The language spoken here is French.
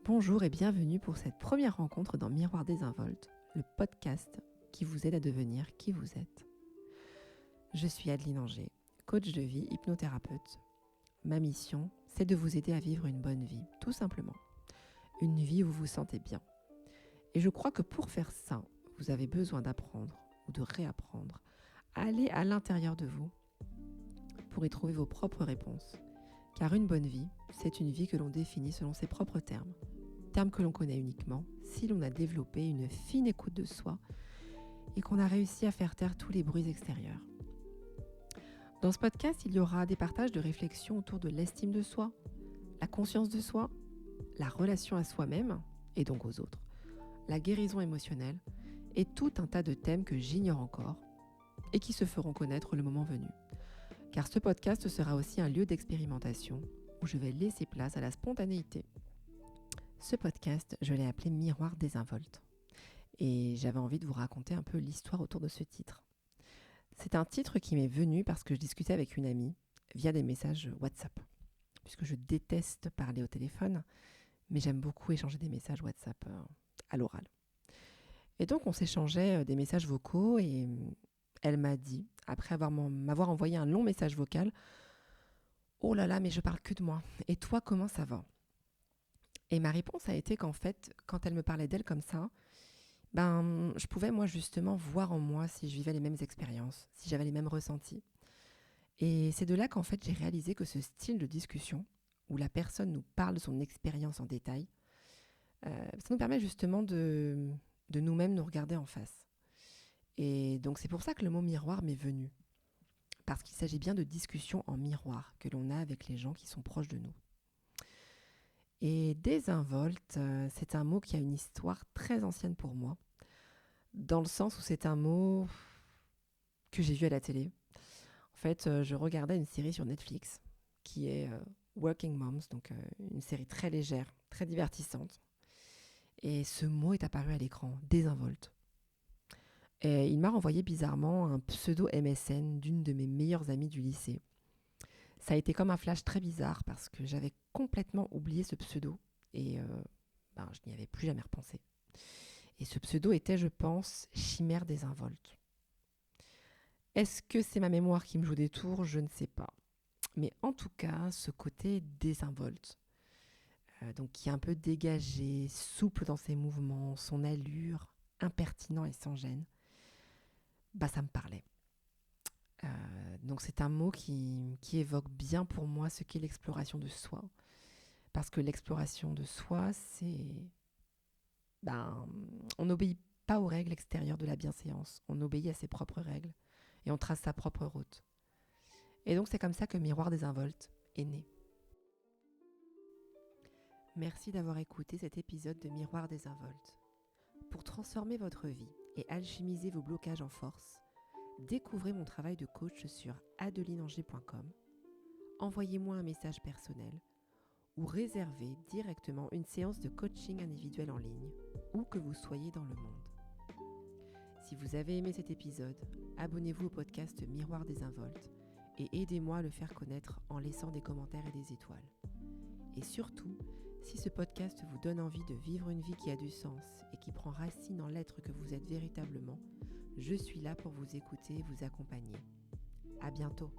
Bonjour et bienvenue pour cette première rencontre dans Miroir Désinvolte, le podcast qui vous aide à devenir qui vous êtes. Je suis Adeline Anger, coach de vie, hypnothérapeute. Ma mission, c'est de vous aider à vivre une bonne vie, tout simplement. Une vie où vous vous sentez bien. Et je crois que pour faire ça, vous avez besoin d'apprendre ou de réapprendre à aller à l'intérieur de vous pour y trouver vos propres réponses. Car une bonne vie, c'est une vie que l'on définit selon ses propres termes que l'on connaît uniquement si l'on a développé une fine écoute de soi et qu'on a réussi à faire taire tous les bruits extérieurs. Dans ce podcast, il y aura des partages de réflexions autour de l'estime de soi, la conscience de soi, la relation à soi-même et donc aux autres, la guérison émotionnelle et tout un tas de thèmes que j'ignore encore et qui se feront connaître le moment venu. Car ce podcast sera aussi un lieu d'expérimentation où je vais laisser place à la spontanéité. Ce podcast, je l'ai appelé Miroir Désinvolte. Et j'avais envie de vous raconter un peu l'histoire autour de ce titre. C'est un titre qui m'est venu parce que je discutais avec une amie via des messages WhatsApp. Puisque je déteste parler au téléphone, mais j'aime beaucoup échanger des messages WhatsApp à l'oral. Et donc on s'échangeait des messages vocaux et elle m'a dit, après m'avoir envoyé un long message vocal, « Oh là là, mais je parle que de moi. Et toi, comment ça va ?» Et ma réponse a été qu'en fait, quand elle me parlait d'elle comme ça, je pouvais moi justement voir en moi si je vivais les mêmes expériences, si j'avais les mêmes ressentis. Et c'est de là qu'en fait j'ai réalisé que ce style de discussion, où la personne nous parle de son expérience en détail, ça nous permet justement de nous-mêmes nous regarder en face. Et donc c'est pour ça que le mot miroir m'est venu. Parce qu'il s'agit bien de discussions en miroir que l'on a avec les gens qui sont proches de nous. Et désinvolte, c'est un mot qui a une histoire très ancienne pour moi, dans le sens où c'est un mot que j'ai vu à la télé. En fait, je regardais une série sur Netflix qui est Working Moms, donc une série très légère, très divertissante. Et ce mot est apparu à l'écran, désinvolte. Et il m'a renvoyé bizarrement un pseudo MSN d'une de mes meilleures amies du lycée. Ça a été comme un flash très bizarre parce que j'avais complètement oublié ce pseudo et je n'y avais plus jamais repensé. Et ce pseudo était, je pense, Chimère Désinvolte. Est-ce que c'est ma mémoire qui me joue des tours ? Je ne sais pas. Mais en tout cas, ce côté désinvolte, donc qui est un peu dégagé, souple dans ses mouvements, son allure, impertinent et sans gêne, ça me parlait. Donc c'est un mot qui évoque bien pour moi ce qu'est l'exploration de soi. Parce que l'exploration de soi, c'est... on n'obéit pas aux règles extérieures de la bienséance. On obéit à ses propres règles et on trace sa propre route. Et donc c'est comme ça que Miroir Désinvolte est né. Merci d'avoir écouté cet épisode de Miroir Désinvolte. Pour transformer votre vie et alchimiser vos blocages en force, découvrez mon travail de coach sur adelineanger.com, envoyez-moi un message personnel ou réservez directement une séance de coaching individuel en ligne, où que vous soyez dans le monde. Si vous avez aimé cet épisode, abonnez-vous au podcast Miroir Désinvolte et aidez-moi à le faire connaître en laissant des commentaires et des étoiles. Et surtout, si ce podcast vous donne envie de vivre une vie qui a du sens et qui prend racine dans l'être que vous êtes véritablement, je suis là pour vous écouter et vous accompagner. À bientôt.